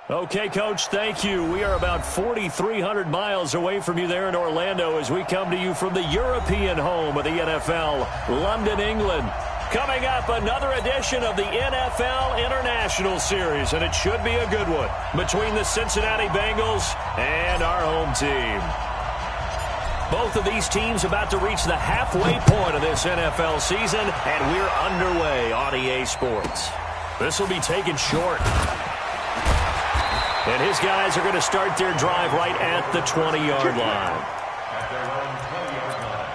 Okay, Coach, thank you. We are about 4,300 miles away from you there in Orlando as we come to you from the European home of the NFL, London, England. Coming up, another edition of the NFL International Series, and it should be a good one between the Cincinnati Bengals and our home team. Both of these teams about to reach the halfway point of this NFL season, and we're underway on EA Sports. This will be taken short. And his guys are going to start their drive right at the 20-yard line. At their own 20-yard line.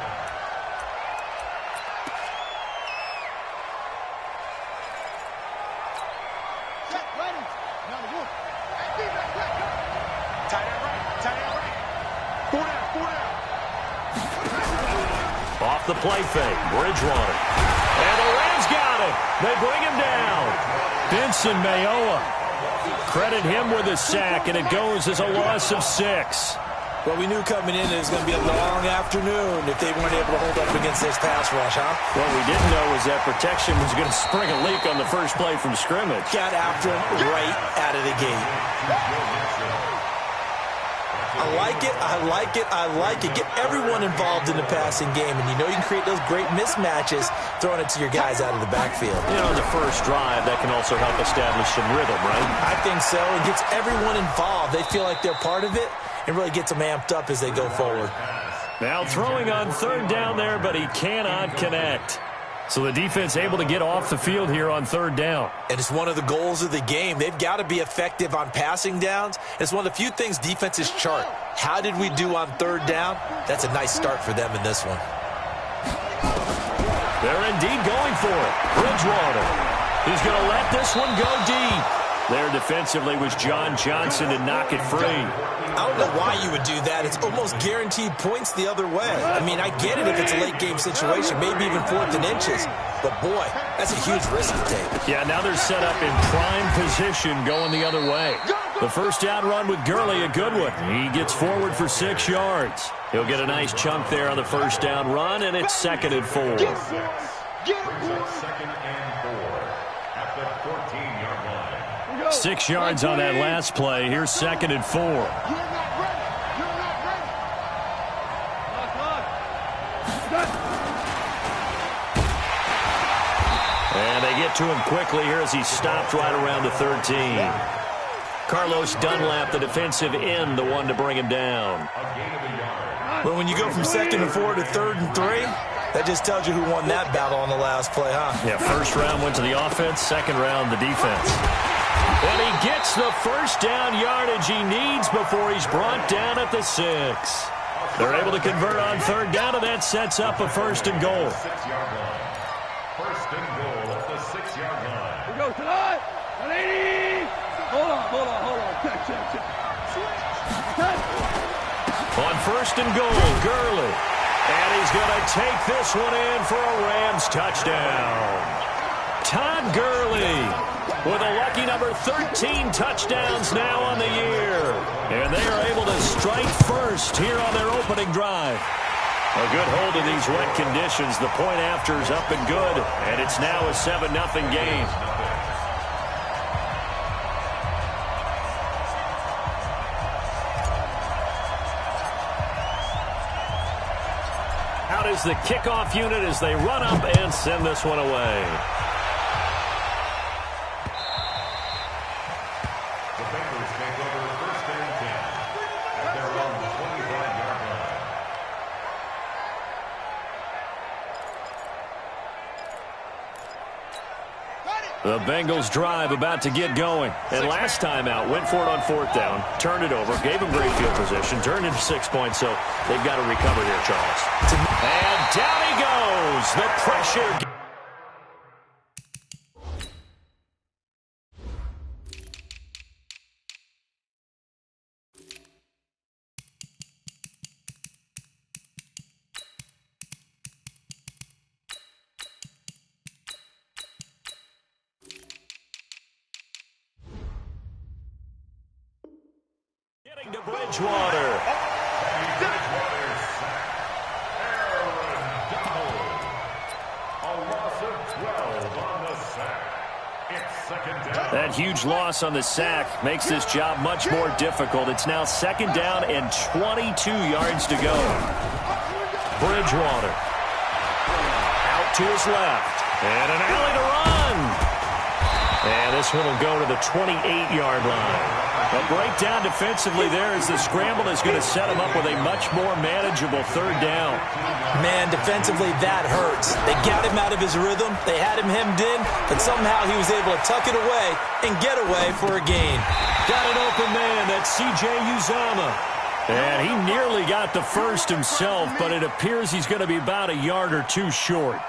Set, ready. Now the wolf. Tight end right. 4 down. Off the play fake, Bridgewater. And the Rams got it. They bring him down. Vincent Mayoa. Credit him with a sack, and it goes as a loss of 6. Well, we knew coming in it was going to be a long afternoon if they weren't able to hold up against this pass rush, huh? What we didn't know was that protection was going to spring a leak on the first play from scrimmage. Got after him right out of the gate. I like it. Get everyone involved in the passing game, and you know you can create those great mismatches throwing it to your guys out of the backfield. You know, the first drive, that can also help establish some rhythm, right? I think so. It gets everyone involved. They feel like they're part of it, and really gets them amped up as they go forward. Now throwing on third down there, but he cannot connect. So the defense able to get off the field here on third down. And it's one of the goals of the game. They've got to be effective on passing downs. It's one of the few things defenses chart. How did we do on third down? That's a nice start for them in this one. They're indeed going for it. Bridgewater. He's going to let this one go deep. There defensively was John Johnson to knock it free. I don't know why you would do that. It's almost guaranteed points the other way. I mean, I get it if it's a late game situation, maybe even 4th and inches. But, boy, that's a huge risk to take. Yeah, now they're set up in prime position going the other way. The first down run with Gurley, a good one. He gets forward for 6 yards. He'll get a nice chunk there on the first down run, and it's 2nd and 4. Brings up 2nd and 4 at the 14-yard line. 6 yards on that last play. Here's 2nd and 4. You're not ready. And they get to him quickly here as he's stopped right around the 13. Carlos Dunlap, the defensive end, the one to bring him down. Well, when you go from 2nd and 4 to 3rd and 3, that just tells you who won that battle on the last play, huh? Yeah, first round went to the offense, second round the defense. And he gets the first down yardage he needs before he's brought down at the 6. They're able to convert on third down, and that sets up a 1st and goal. 6-yard line. 1st and goal at the 6-yard line. We go tonight. 180. Hold on. Check. On 1st and goal, Gurley. And he's going to take this one in for a Rams touchdown. Todd Gurley with a lucky number 13 touchdowns now on the year. And they are able to strike first here on their opening drive. A good hold of these wet conditions. The point after is up and good. And it's now a 7-0 game. Out is the kickoff unit as they run up and send this one away. The Bengals take over 1st and 10 at their own 25-yard line. The Bengals drive about to get going. And last time out, went for it on 4th down, turned it over, gave them great field position, turned into 6 points, so they've got to recover here, Charles. And down he goes. The pressure. Getting to Bridgewater. A loss of 12 on the sack. It's That huge loss on the sack makes this job much more difficult. It's now 2nd down and 22 yards to go. Bridgewater. Out to his left. And an alley to run. And this one will go to the 28-yard line. A breakdown defensively there as the scramble is going to set him up with a much more manageable 3rd down. Man, defensively, that hurts. They got him out of his rhythm. They had him hemmed in, but somehow he was able to tuck it away and get away for a gain. Got an open man. That's C.J. Uzomah. And he nearly got the first himself, but it appears he's going to be about a yard or two short.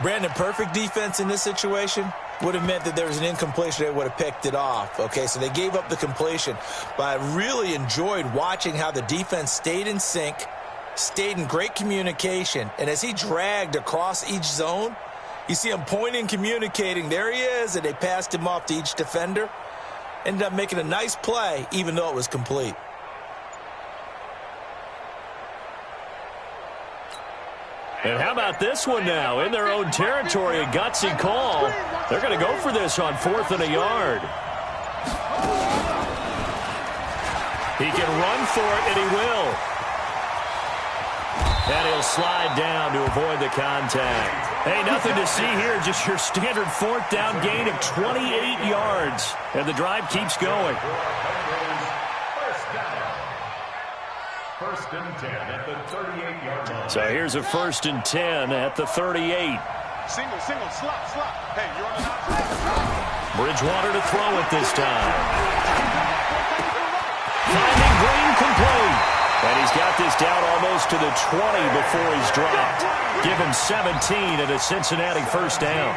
Brandon, perfect defense in this situation would have meant that there was an incompletion. They would have picked it off. Okay, so they gave up the completion. But I really enjoyed watching how the defense stayed in sync, stayed in great communication. And as he dragged across each zone, you see him pointing, communicating. There he is, and they passed him off to each defender. Ended up making a nice play, even though it was complete. And how about this one now? In their own territory, a gutsy call. They're going to go for this on 4th and a yard. He can run for it, and he will. And he'll slide down to avoid the contact. Hey, nothing to see here, just your standard 4th down gain of 28 yards. And the drive keeps going. 1st and 10 at the 38-yard line. So here's a 1st and 10 at the 38. Single, slot. Hey, you're on the outside. Bridgewater to throw it this time. Finding Green complete. And he's got this down almost to the 20 before he's dropped. Give him 17 at a Cincinnati 1st down.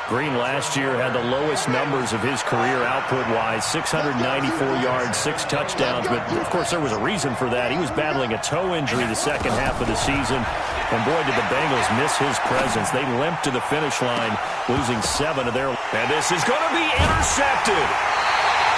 Green last year had the lowest numbers of his career output-wise, 694 yards, 6 touchdowns. But, of course, there was a reason for that. He was battling a toe injury the second half of the season. And, boy, did the Bengals miss his presence. They limped to the finish line, losing 7 of their... And this is going to be intercepted.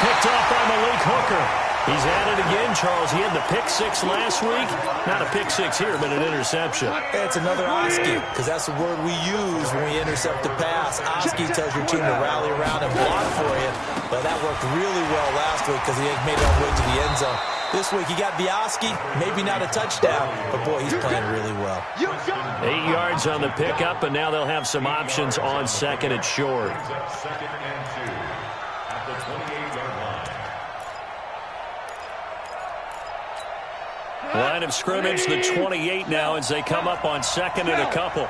Picked off by Malik Hooker. He's at it again, Charles. He had the pick 6 last week. Not a pick 6 here, but an interception. It's another Oski, because that's the word we use when we intercept the pass. Oski tells your team to rally around and block for you. But that worked really well last week because he had made it all the way to the end zone. This week he got the Oski, maybe not a touchdown, but, boy, he's playing really well. 8 yards on the pickup, and now they'll have some options on 2nd and short. 2nd and 2 at the 28-yard line. Line of scrimmage, the 28 now as they come up on 2nd and a couple.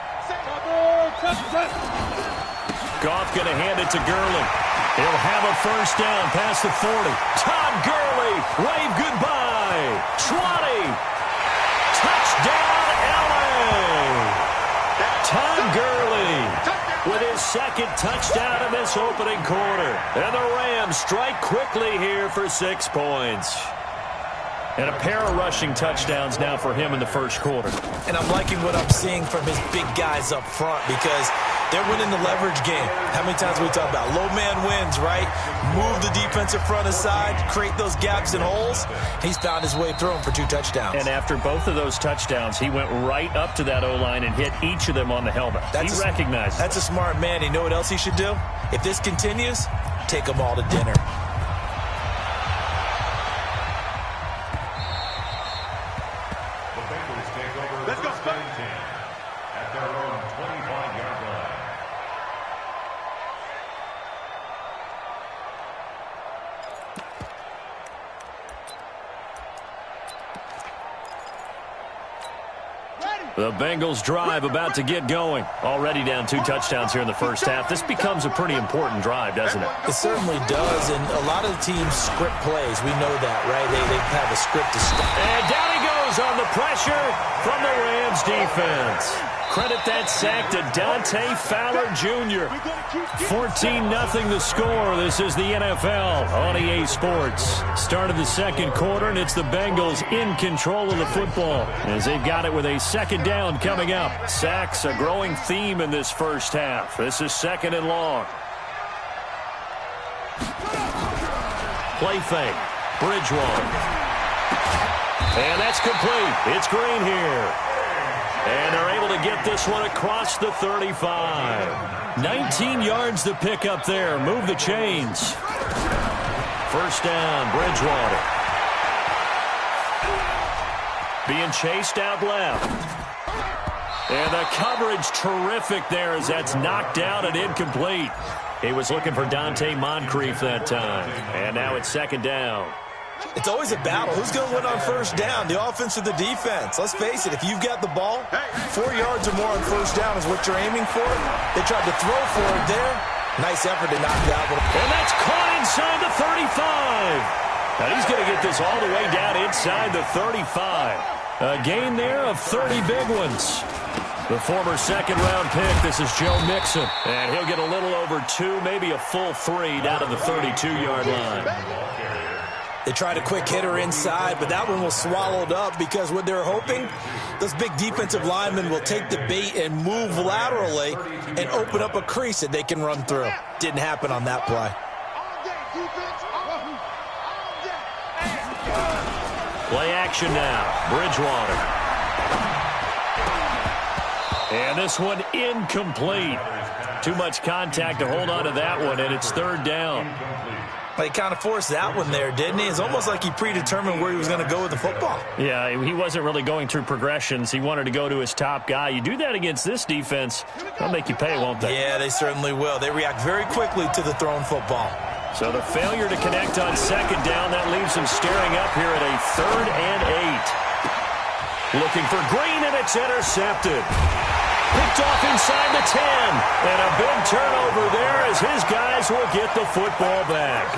Goff going to hand it to Gurley. He'll have a 1st down past the 40. Todd Gurley, wave goodbye. 20. Touchdown, LA. Todd Gurley with his 2nd touchdown in this opening quarter. And the Rams strike quickly here for 6 points. And a pair of rushing touchdowns now for him in the 1st quarter. And I'm liking what I'm seeing from his big guys up front because they're winning the leverage game. How many times we talk about low man wins, right? Move the defensive front aside, create those gaps and holes. He's found his way through them for 2 touchdowns. And after both of those touchdowns, he went right up to that O-line and hit each of them on the helmet. He recognized it. That's a smart man. You know what else he should do? If this continues, take them all to dinner. Let's go, at their own 25-yard line. The Bengals drive about to get going. Already down 2 touchdowns here in the 1st half. This becomes a pretty important drive, doesn't it? It certainly does, and a lot of the teams script plays. We know that, right? They have a script to start. And down he goes on the pressure from the Rams defense. Credit that sack to Dante Fowler Jr. 14-0 the score. This is the NFL on EA Sports. Start of the 2nd quarter, and it's the Bengals in control of the football as they've got it with a 2nd down coming up. Sacks, a growing theme in this 1st half. This is 2nd and long. Play fake. Bridgewater. And that's complete. It's Green here. And they're able to get this one across the 35. 19 yards to pick up there. Move the chains. First down, Bridgewater. Being chased out left. And the coverage terrific there as that's knocked down and incomplete. He was looking for Dante Moncrief that time. And now it's second down. It's always a battle. Who's going to win on first down, the offense or the defense? Let's face it, if you've got the ball, 4 yards or more on first down is what you're aiming for. They tried to throw for it there. Nice effort to knock that one. And that's caught inside the 35. Now he's going to get this all the way down inside the 35. A gain there of 30 big ones. The former second-round pick, this is Joe Mixon. And he'll get a little over 2, maybe a full 3 down to the 32-yard line. They tried a quick hitter inside, but that one was swallowed up because what they're hoping, those big defensive linemen will take the bait and move laterally and open up a crease that they can run through. Didn't happen on that play. Play action now. Bridgewater. And this one incomplete. Too much contact to hold on to that one, and it's third down. He kind of forced that one there, didn't he? It's almost like he predetermined where he was going to go with the football. Yeah, he wasn't really going through progressions. He wanted to go to his top guy. You do that against this defense, they'll make you pay, won't they? Yeah, they certainly will. They react very quickly to the thrown football. So the failure to connect on second down, that leaves him staring up here at a 3rd and 8. Looking for Green, and it's intercepted. Picked off inside the 10. And a big turnover there as his guys will get the football back.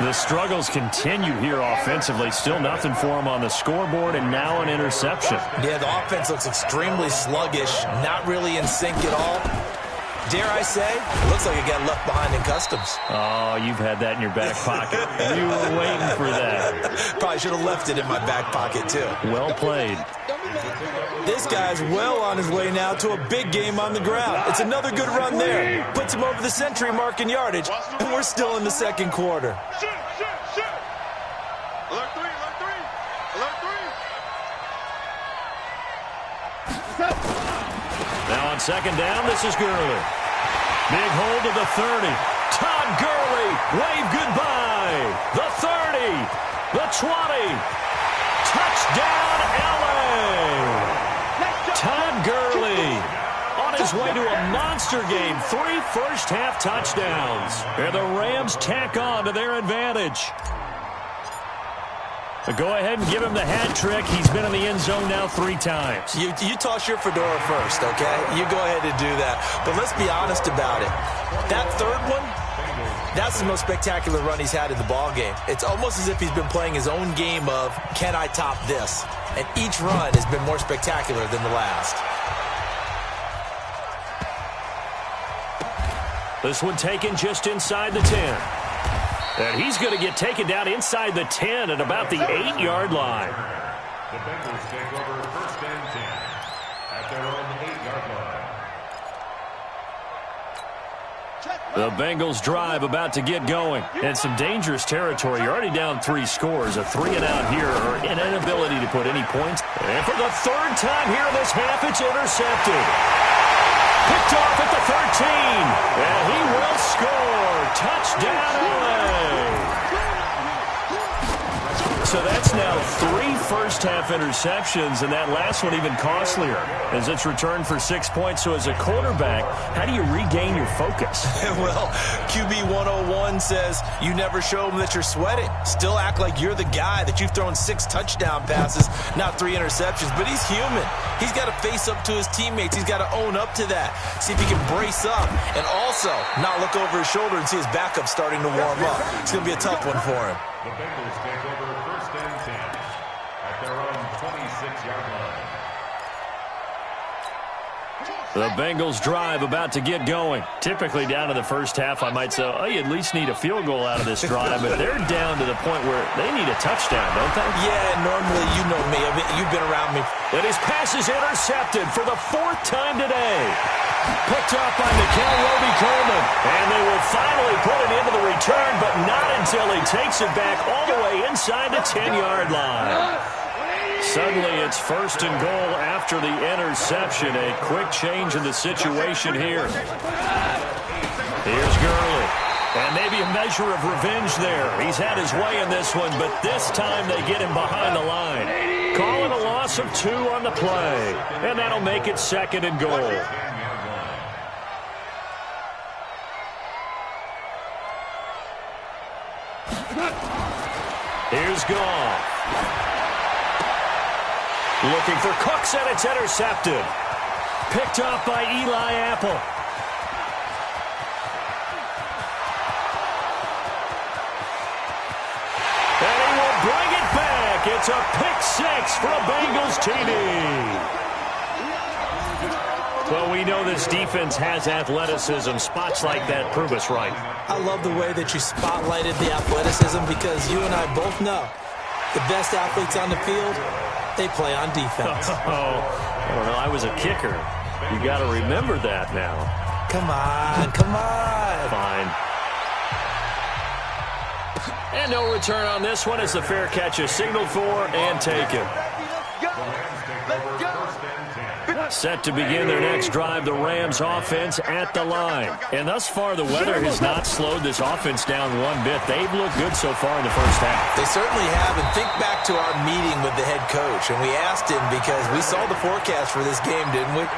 The struggles continue here offensively. Still nothing for him on the scoreboard, and now an interception. Yeah, the offense looks extremely sluggish, not really in sync at all. Dare I say, it looks like it got left behind in customs. Oh, you've had that in your back pocket. You were waiting for that. Probably should have left it in my back pocket, too. Well played. This guy's well on his way now to a big game on the ground. It's another good run there. Puts him over the century mark in yardage, and we're still in the second quarter. Now on second down, this is Gurley. Big hold of the 30. Todd Gurley, wave goodbye. The 30, the 20. Touchdown, LA. Todd Gurley on his way to a monster game. 3 first-half touchdowns. And the Rams tack on to their advantage. But go ahead and give him the hat trick. He's been in the end zone now 3 times. You toss your fedora first, okay? You go ahead and do that. But let's be honest about it. That third one, that's the most spectacular run he's had in the ballgame. It's almost as if he's been playing his own game of, can I top this? And each run has been more spectacular than the last. This one taken just inside the 10. And he's going to get taken down inside the 10 at about the 8-yard line. The Bengals take over first and 10 at their own 8-yard line. The Bengals drive about to get going. And some dangerous territory. You're already down 3 scores. A 3-and-out here, or an inability to put any points. And for the 3rd time here in this half, it's intercepted. Picked off at the 13. And he will score. Touchdown, LA. So that's now 3 first-half interceptions, and that last one even costlier as it's returned for 6 points. So as a quarterback, how do you regain your focus? Well, QB 101 says you never show them that you're sweating. Still act like you're the guy, that you've thrown 6 touchdown passes, not 3 interceptions. But he's human. He's got to face up to his teammates. He's got to own up to that. See if he can brace up and also not look over his shoulder and see his backup starting to warm up. It's going to be a tough one for him. The Bengals take over first and 10 at their own 26-yard line. The Bengals drive about to get going. Typically down to the first half, I might say, oh, you at least need a field goal out of this drive. But they're down to the point where they need a touchdown, don't they? Yeah, normally, you know me. You've been around me. And his pass is intercepted for the 4th time today. Picked off by Mikel Roby-Coleman. And they will finally put it into the return, but not until he takes it back all the way inside the 10-yard line. Suddenly it's 1st and goal after the interception. A quick change in the situation here. Here's Gurley. And maybe a measure of revenge there. He's had his way in this one, but this time they get him behind the line. Call it a loss of 2 on the play. And that'll make it 2nd and goal. Here's Goff. Looking for Cooks, and it's intercepted. Picked off by Eli Apple. And he will bring it back. It's a pick-6 for a Bengals TD. Well, we know this defense has athleticism. Spots like that prove us right. I love the way that you spotlighted the athleticism because you and I both know the best athletes on the field, they play on defense. Oh, I don't know. I was a kicker. You got to remember that now. Come on, come on. Fine. And no return on this one as the fair catch is signaled for and taken. Set to begin their next drive, the Rams offense at the line. And thus far, the weather has not slowed this offense down one bit. They've looked good so far in the first half. They certainly have. And think back to our meeting with the head coach. And we asked him because we saw the forecast for this game, didn't we?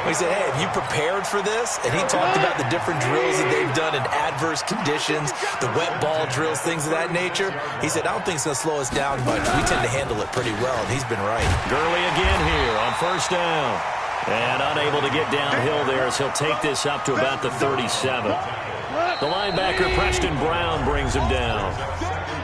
We said, hey, have you prepared for this? And he talked about the different drills that they've done in adverse conditions, the wet ball drills, things of that nature. He said, I don't think it's going to slow us down much. We tend to handle it pretty well, and he's been right. Gurley again here on 1st down. And unable to get downhill there as he'll take this up to about the 37. The linebacker, Preston Brown, brings him down.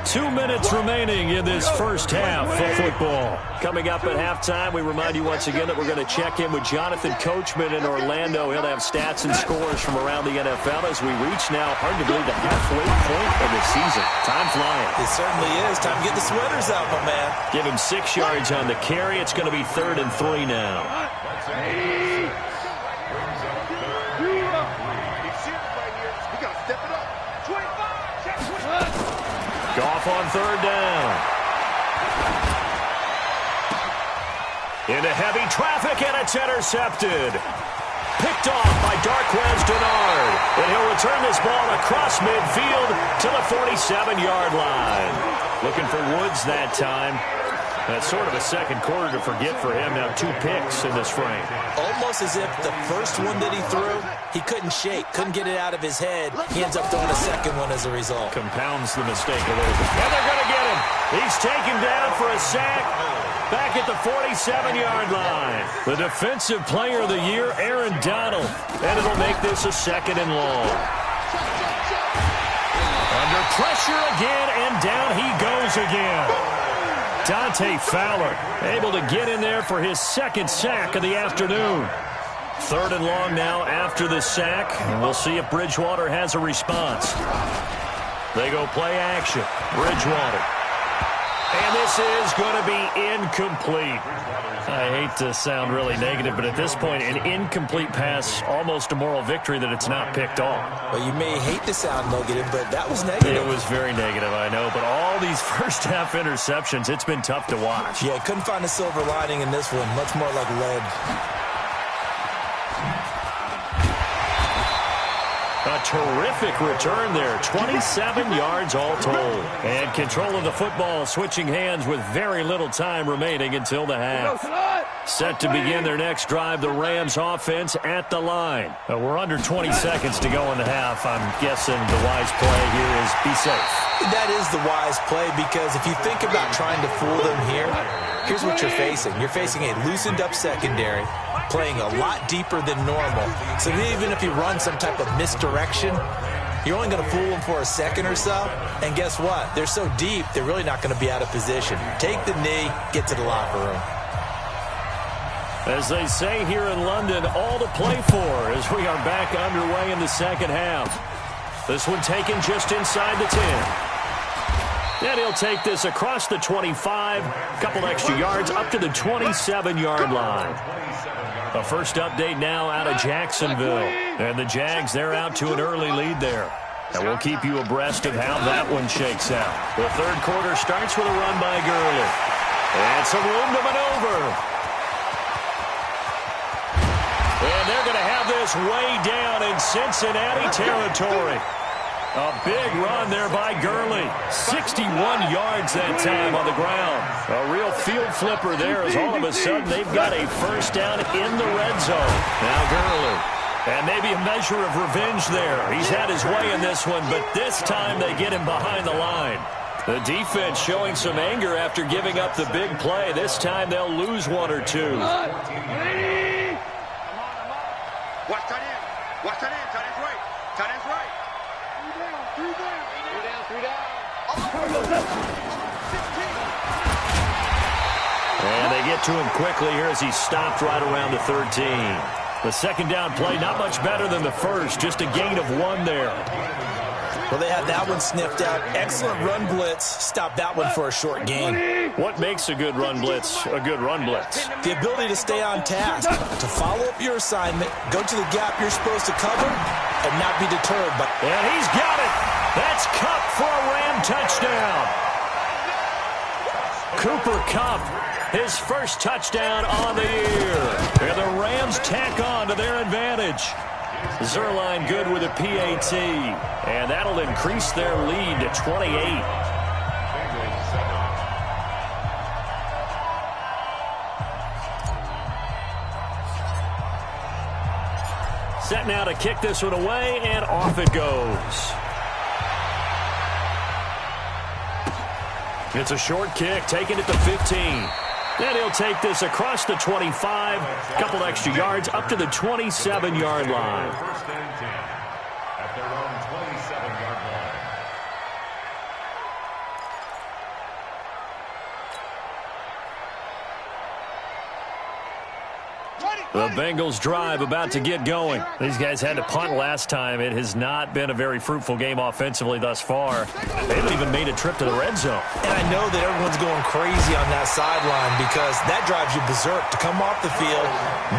2 minutes remaining in this first half of football. Coming up at halftime, we remind you once again that we're going to check in with Jonathan Coachman in Orlando. He'll have stats and scores from around the NFL as we reach now, hard to believe, the halfway point of the season. Time flying. It certainly is. Time to get the sweaters out, my man. Give him 6 yards on the carry. It's going to be 3rd and 3 now. Goff on 3rd down. Into heavy traffic, and it's intercepted. Picked off by Darquez Dennard. And he'll return this ball across midfield to the 47-yard line. Looking for Woods that time. That's sort of a second quarter to forget for him. Now 2 picks in this frame. Almost as if the first one that he threw, he couldn't shake, couldn't get it out of his head. He ends up throwing a second one as a result. Compounds the mistake a little bit. And they're going to get him. He's taken down for a sack. Back at the 47-yard line. The defensive player of the year, Aaron Donald. And it'll make this a 2nd and long. Under pressure again, and down he goes again. Dante Fowler able to get in there for his 2nd sack of the afternoon. 3rd and long now after the sack, and we'll see if Bridgewater has a response. They go play action. Bridgewater. And this is going to be incomplete. I hate to sound really negative, but at this point, an incomplete pass, almost a moral victory that it's not picked off. Well, you may hate to sound negative, but that was negative. It was very negative, I know. But all these first half interceptions, it's been tough to watch. Yeah, couldn't find a silver lining in this one. Much more like lead. A terrific return there. 27 yards all told. And control of the football switching hands with very little time remaining until the half. Set to begin their next drive, the Rams offense at the line. We're under 20 seconds to go in the half. I'm guessing the wise play here is be safe. That is the wise play because if you think about trying to fool them here, here's what you're facing. You're facing a loosened up secondary, playing a lot deeper than normal. So even if you run some type of misdirection, you're only going to fool them for a second or so. And guess what? They're so deep, they're really not going to be out of position. Take the knee, get to the locker room. As they say here in London, all to play for as we are back underway in the second half. This one taken just inside the 10. And he'll take this across the 25, a couple extra yards up to the 27-yard line. A first update now out of Jacksonville. And the Jags, they're out to an early lead there. And we'll keep you abreast of how that one shakes out. The third quarter starts with a run by Gurley. And some room to maneuver. And they're going to have this way down in Cincinnati territory. A big run there by Gurley. 61 yards that time on the ground. A real field flipper there as all of a sudden they've got a first down in the red zone. Now Gurley. And maybe a measure of revenge there. He's had his way in this one, but this time they get him behind the line. The defense showing some anger after giving up the big play. This time they'll lose one or two. Watch tight end. Watch tight end. Tight end's right. Tight end's right. Three down. And they get to him quickly here as he stopped right around the 13. The second down play, not much better than the first, just a gain of 1 there. Well, they had that one sniffed out. Excellent run blitz. Stop that one for a short gain. What makes a good run blitz a good run blitz? The ability to stay on task, to follow up your assignment, go to the gap you're supposed to cover, and not be deterred. And he's got it. That's Kupp for a Ram touchdown. Cooper Kupp, his first touchdown on the year. And the Rams tack on to their advantage. Zerline good with a PAT. And that'll increase their lead to 28. Set now to kick this one away, and off it goes. It's a short kick, taking it to 15. Then he'll take this across the 25, a couple extra yards, up to the 27-yard line. First and 10 at their own 27-yard line. The Bengals drive about to get going. These guys had to punt last time. It has not been a very fruitful game offensively thus far. They haven't even made a trip to the red zone. And I know that everyone's going crazy on that sideline because that drives you berserk to come off the field,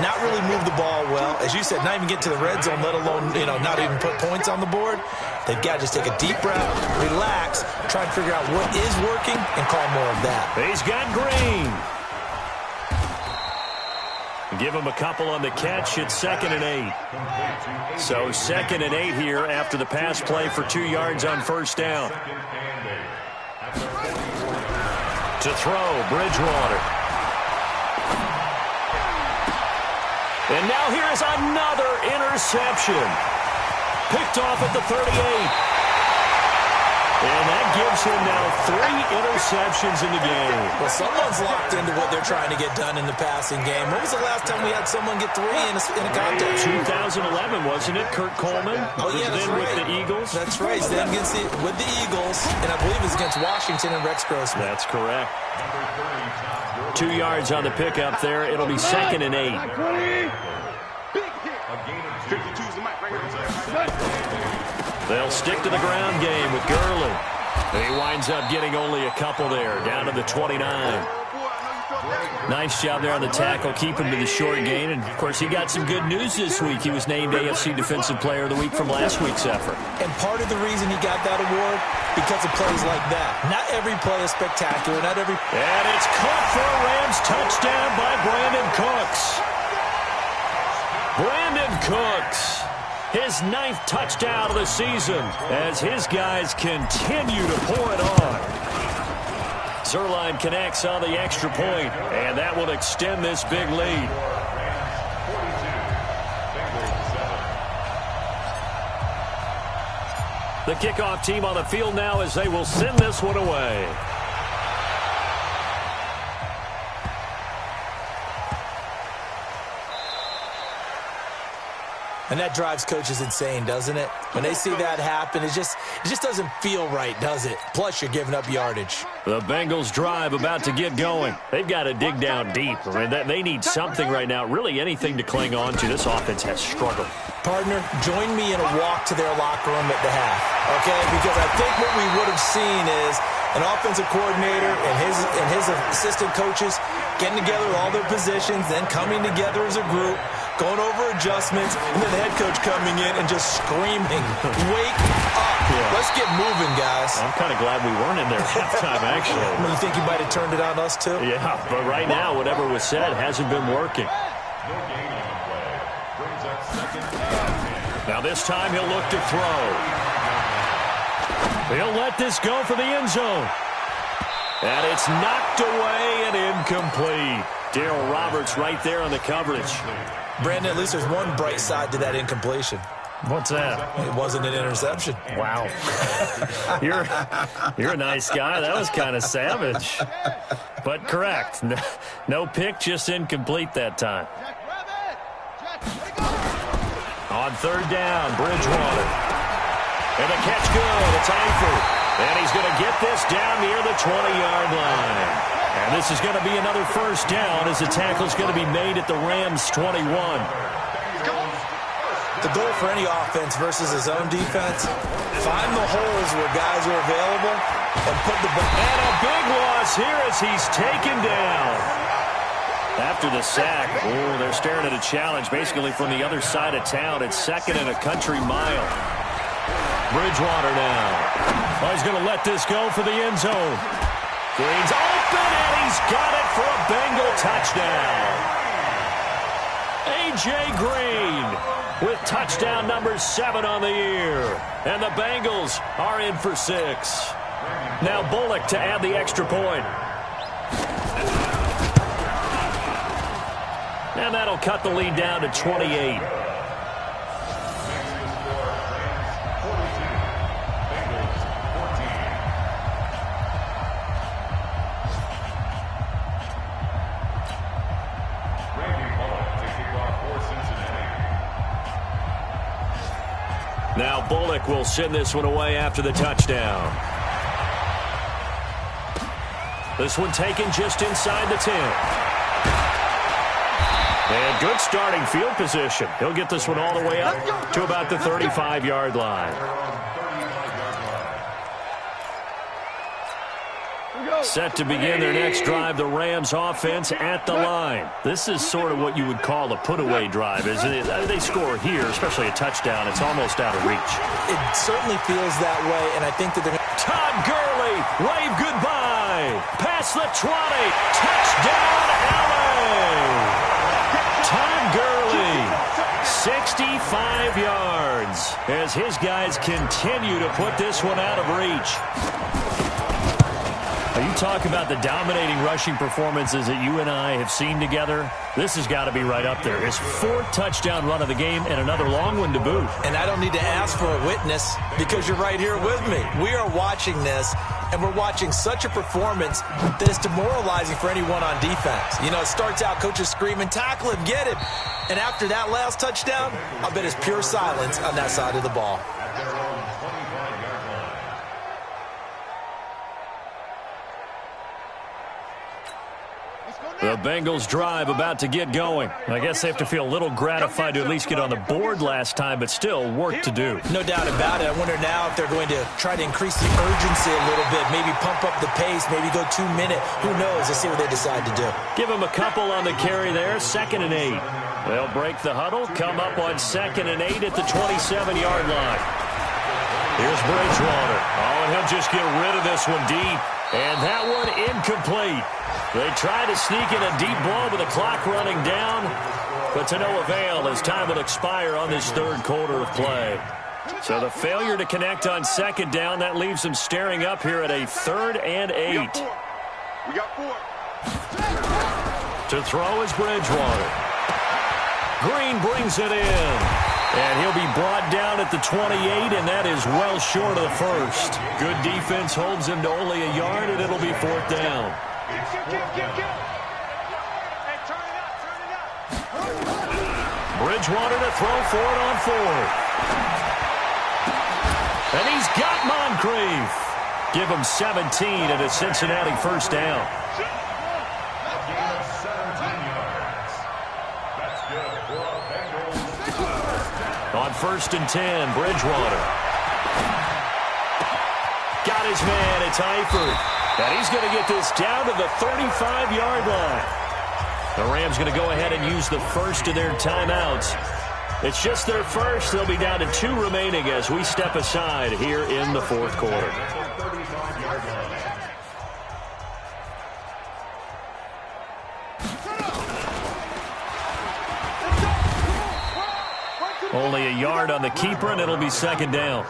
not really move the ball well. As you said, not even get to the red zone, let alone, not even put points on the board. They've got to just take a deep breath, relax, try and figure out what is working, and call more of that. He's got Green. Give him a couple on the catch. It's 2nd and 8. So 2nd and 8 here after the pass play for 2 yards on first down. To throw, Bridgewater. And now here is another interception. Picked off at the 38. And that gives him now 3 interceptions in the game. Well, someone's locked into what they're trying to get done in the passing game. When was the last time we had someone get 3 in a contest? 2011, wasn't it? Kurt Coleman was then right. with the Eagles. That's right. He's then with the Eagles, and I believe it's against Washington and Rex Grossman. That's correct. 2 yards on the pickup there. It'll be 2nd and 8. They'll stick to the ground game with Gurley. He winds up getting only a couple there, down to the 29. Nice job there on the tackle, keep him to the short gain. And, of course, he got some good news this week. He was named AFC Defensive Player of the Week from last week's effort. And part of the reason he got that award, because of plays like that. Not every play is spectacular. Not every. And it's caught for a Rams touchdown by Brandon Cooks. Brandon Cooks. His 9th touchdown of the season as his guys continue to pour it on. Zerline connects on the extra point, and that will extend this big lead. The kickoff team on the field now as they will send this one away. And that drives coaches insane, doesn't it? When they see that happen, it just doesn't feel right, does it? Plus, you're giving up yardage. The Bengals drive about to get going. They've got to dig down deep. I mean, they need something right now, really anything to cling on to. This offense has struggled. Partner, join me in a walk to their locker room at the half, okay? Because I think what we would have seen is an offensive coordinator and his assistant coaches getting together with all their positions, then coming together as a group, going over adjustments, and then the head coach coming in and just screaming, "Wake up!" Let's get moving, guys. I'm kind of glad we weren't in there at halftime, actually. You think you might have turned it on us, too? Yeah, but right now, whatever was said hasn't been working. No gain on the play. Brings up second and 10. Now this time he'll look to throw. He'll let this go for the end zone. And it's knocked away and incomplete. Darryl Roberts right there on the coverage. Brandon, at least there's one bright side to that incompletion. What's that? It wasn't an interception. Wow. You're a nice guy. That was kind of savage. But correct. No pick, just incomplete that time. On third down, Bridgewater. And the catch good. It's Eifert. And he's going to get this down near the 20-yard line. And this is going to be another first down as the tackle's going to be made at the Rams' 21. The goal for any offense versus his own defense, find the holes where guys are available and put the ball. And a big loss here as he's taken down. After the sack, they're staring at a challenge basically from the other side of town. It's second and a country mile. Bridgewater now. He's going to let this go for the end zone. Green's open, and he's got it for a Bengal touchdown. A.J. Green with touchdown number 7 on the year. And the Bengals are in for 6. Now Bullock to add the extra point. And that'll cut the lead down to 28. Now Bullock will send this one away after the touchdown. This one taken just inside the 10. And good starting field position. He'll get this one all the way up to about the 35-yard line. Set to begin their next drive, the Rams offense at the line. This is sort of what you would call a put-away drive, isn't it? They score here, especially a touchdown. It's almost out of reach. It certainly feels that way, and I think that they're... Todd Gurley, wave goodbye. Past the 20. Touchdown, LA. Todd Gurley, 65 yards as his guys continue to put this one out of reach. You talk about the dominating rushing performances that you and I have seen together. This has got to be right up there. His 4th touchdown run of the game and another long one to boot. And I don't need to ask for a witness because you're right here with me. We are watching this, and we're watching such a performance that is demoralizing for anyone on defense. You know, it starts out coaches screaming, tackle him, get him. And after that last touchdown, I bet it's pure silence on that side of the ball. The Bengals drive about to get going. I guess they have to feel a little gratified to at least get on the board last time, but still work to do. No doubt about it. I wonder now if they're going to try to increase the urgency a little bit, maybe pump up the pace, maybe go 2-minute. Who knows? Let's see what they decide to do. Give them a couple on the carry there, 2nd and 8. They'll break the huddle, come up on 2nd and 8 at the 27-yard line. Here's Bridgewater. Oh, and he'll just get rid of this one deep. And that one incomplete. They try to sneak in a deep ball with the clock running down, but to no avail as time will expire on this 3rd quarter of play. So the failure to connect on 2nd down, that leaves them staring up here at a 3rd and 8. We got 4. To throw is Bridgewater. Green brings it in. And he'll be brought down at the 28, and that is well short of the 1st. Good defense holds him to only a yard, and it'll be 4th down. Bridgewater to throw for it on 4th. And he's got Moncrief. Give him 17 and a Cincinnati first down. On 1st and 10, Bridgewater. Got his man, it's Eifert. And he's going to get this down to the 35-yard line. The Rams going to go ahead and use the first of their timeouts. It's just their first. They'll be down to 2 remaining as we step aside here in the fourth quarter. Only a yard on the keeper, and it'll be second down.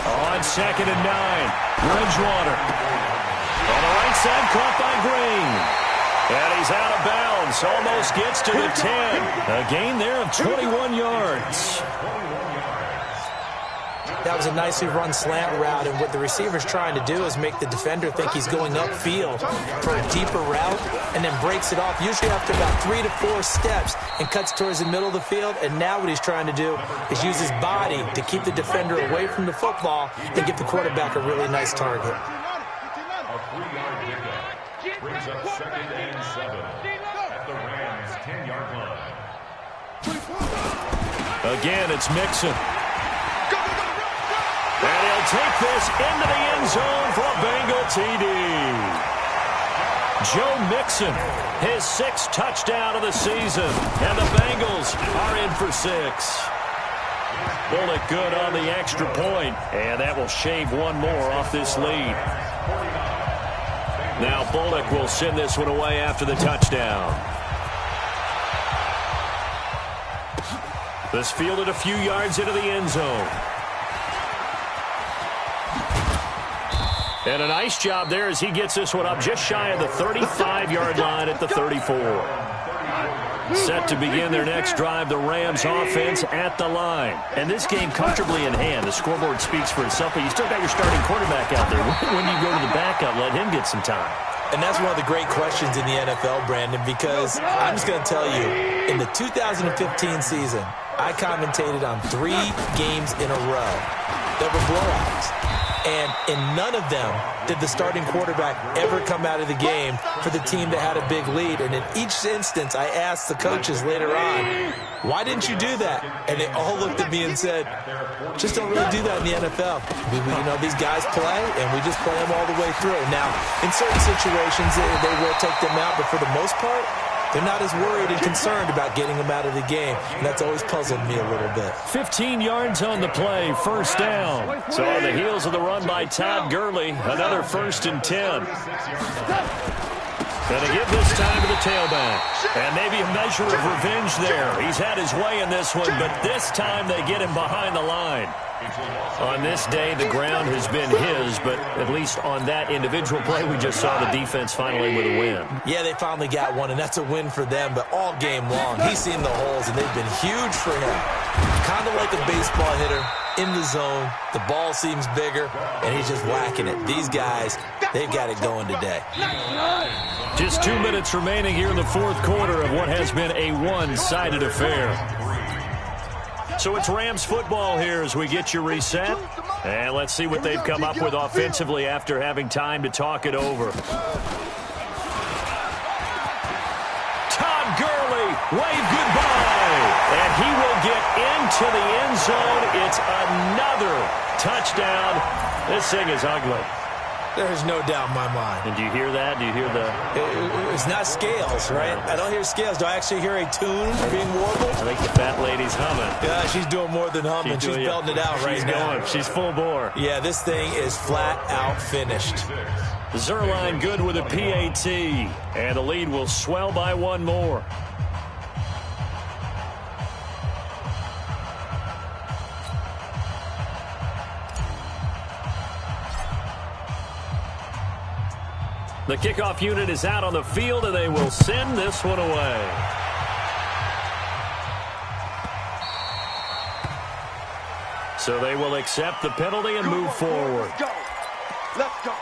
On 2nd and 9, Bridgewater. On the right side, caught by Green. And he's out of bounds. Almost gets to the 10. A gain there of 21 yards. That was a nicely run slant route, and what the receiver's trying to do is make the defender think he's going upfield for a deeper route and then breaks it off, usually after about 3 to 4 steps, and cuts towards the middle of the field. And now what he's trying to do is use his body to keep the defender away from the football and give the quarterback a really nice target. A 3-yard pickup brings up 2nd and 7 at the Rams' 10-yard line. Again, it's Mixon. And he'll take this into the end zone for a Bengal TD. Joe Mixon, his 6th touchdown of the season. And the Bengals are in for 6. Bullock good on the extra point. And that will shave one more off this lead. Now Bullock will send this one away after the touchdown. This fielded a few yards into the end zone. And a nice job there as he gets this one up just shy of the 35-yard line at the 34. Set to begin their next drive, the Rams offense at the line. And this game comfortably in hand. The scoreboard speaks for itself, but you still got your starting quarterback out there. When you go to the backup, let him get some time. And that's one of the great questions in the NFL, Brandon, because I'm just going to tell you, in the 2015 season, I commentated on 3 games in a row that were blowouts. And in none of them did the starting quarterback ever come out of the game for the team that had a big lead. And in each instance, I asked the coaches later on, why didn't you do that? And they all looked at me and said, just don't really do that in the NFL. You know, these guys play, and we just play them all the way through. Now, in certain situations, they will take them out, but for the most part, they're not as worried and concerned about getting them out of the game. And that's always puzzled me a little bit. 15 yards on the play, first down. So on the heels of the run by Todd Gurley, another 1st and 10. Going to give this time to the tailback. And maybe a measure of revenge there. He's had his way in this one, but this time they get him behind the line. On this day, the ground has been his, but at least on that individual play, we just saw the defense finally with a win. Yeah, they finally got one, and that's a win for them, but all game long, he's seen the holes, and they've been huge for him. Kind of like a baseball hitter in the zone. The ball seems bigger, and he's just whacking it. These guys, they've got it going today. Just 2 minutes remaining here in the fourth quarter of what has been a one-sided affair. So it's Rams football here as we get you reset. And let's see what they've come up with offensively after having time to talk it over. Todd Gurley, wave goodbye. And he will get into the end zone. It's another touchdown. This thing is ugly. There's no doubt in my mind. And do you hear that? Do you hear the... It's not scales, right? I don't hear scales. Do I actually hear a tune being warbled? I think the fat lady's humming. Yeah, she's doing more than humming. She's belting it out right now. She's going. She's full bore. Yeah, this thing is flat out finished. Zerline good with a PAT. And the lead will swell by one more. The kickoff unit is out on the field, and they will send this one away. So they will accept the penalty and move forward. Let's go. Let's go.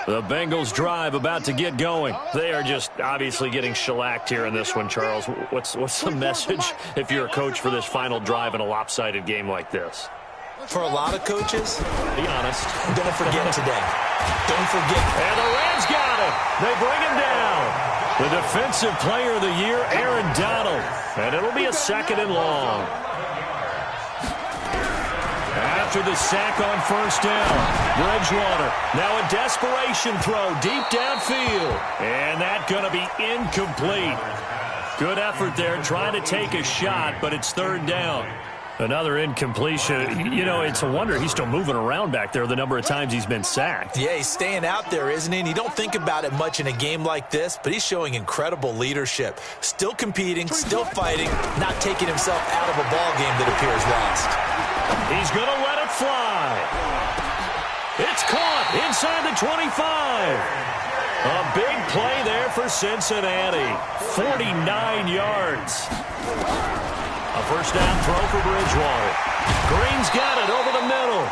The Bengals drive about to get going. They are just obviously getting shellacked here in this one, Charles. What's the message if you're a coach for this final drive in a lopsided game like this? For a lot of coaches, be honest, don't forget today. Don't forget. And the Rams got it. They bring him down. The Defensive Player of the Year, Aaron Donald. And it'll be a 2nd and long. After the sack on first down, Bridgewater. Now a desperation throw deep downfield. And that's going to be incomplete. Good effort there trying to take a shot, but it's 3rd down. Another incompletion. You know, it's a wonder he's still moving around back there the number of times he's been sacked. Yeah, he's staying out there, isn't he? And you don't think about it much in a game like this, but he's showing incredible leadership. Still competing, still fighting, not taking himself out of a ball game that appears lost. He's going to let it fly. It's caught inside the 25. A big play there for Cincinnati. 49 yards. A first down throw for Bridgewater. Green's got it over the middle.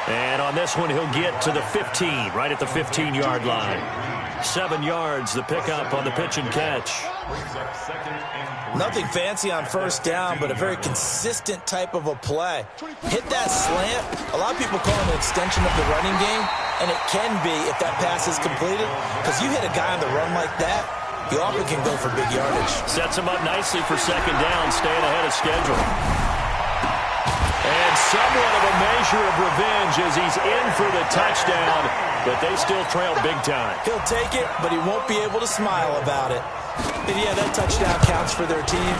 And on this one, he'll get to the 15, right at the 15-yard line. 7 yards, the pickup on the pitch and catch. Nothing fancy on first down, but a very consistent type of a play. Hit that slant. A lot of people call it an extension of the running game, and it can be if that pass is completed, because you hit a guy on the run like that, you often can go for big yardage. Sets him up nicely for 2nd down, staying ahead of schedule. And somewhat of a measure of revenge as he's in for the touchdown, but they still trail big time. He'll take it, but he won't be able to smile about it. And yeah, that touchdown counts for their team,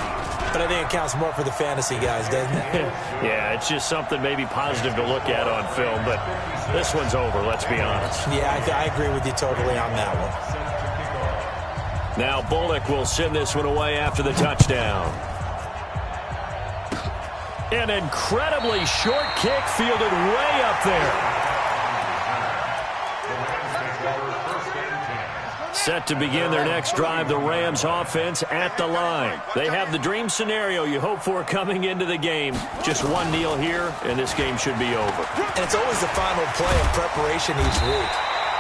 but I think it counts more for the fantasy guys, doesn't it? Yeah, it's just something maybe positive to look at on film, but this one's over, let's be honest. Yeah, I agree with you totally on that one. Now Bullock will send this one away after the touchdown. An incredibly short kick fielded way up there. Set to begin their next drive, the Rams offense at the line. They have the dream scenario you hope for coming into the game. Just one kneel here, and this game should be over. And it's always the final play of preparation each week.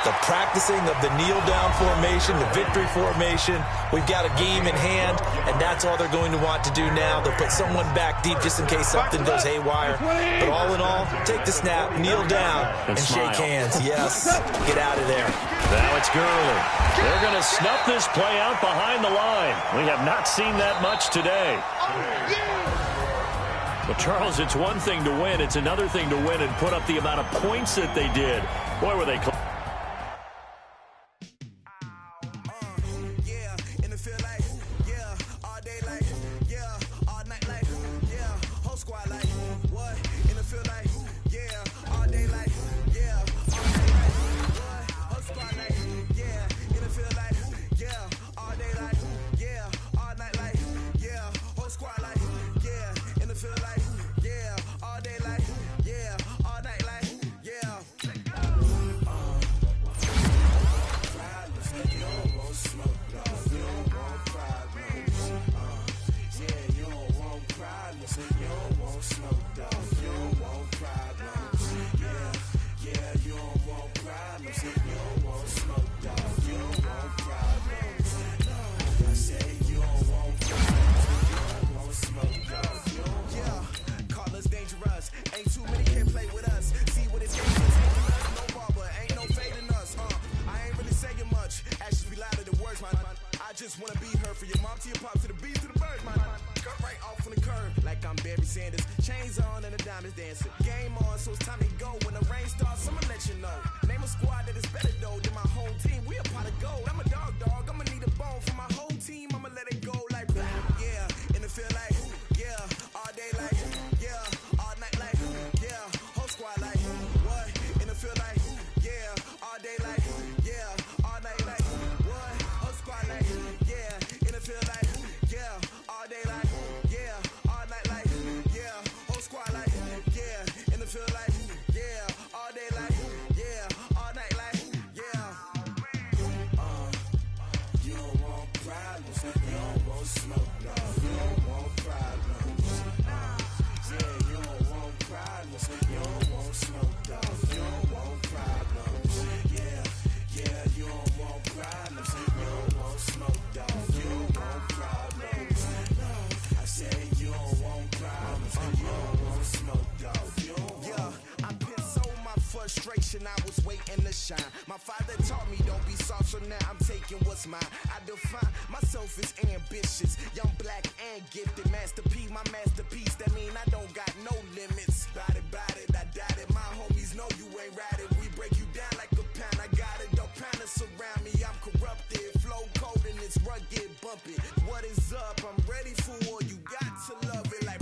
The practicing of the kneel-down formation, the victory formation. We've got a game in hand, and that's all they're going to want to do now. They'll put someone back deep just in case something goes haywire. But all in all, take the snap, kneel down, and shake hands. Yes, get out of there. Now it's Gurley. They're going to snuff this play out behind the line. We have not seen that much today. Well, Charles, it's one thing to win. It's another thing to win and put up the amount of points that they did. Boy, were they close. frustration, I was waiting to shine. My father taught me don't be soft, so now I'm taking what's mine. I define myself as ambitious, young, black, and gifted. Master P, my masterpiece, that mean I don't got no limits. Bout it, I doubt it. My homies know you ain't ratted. We break you down like a pound. I got it, don't pound to surround me. I'm corrupted, flow cold and it's rugged, bumpy. What is up? I'm ready for war. You got to love it like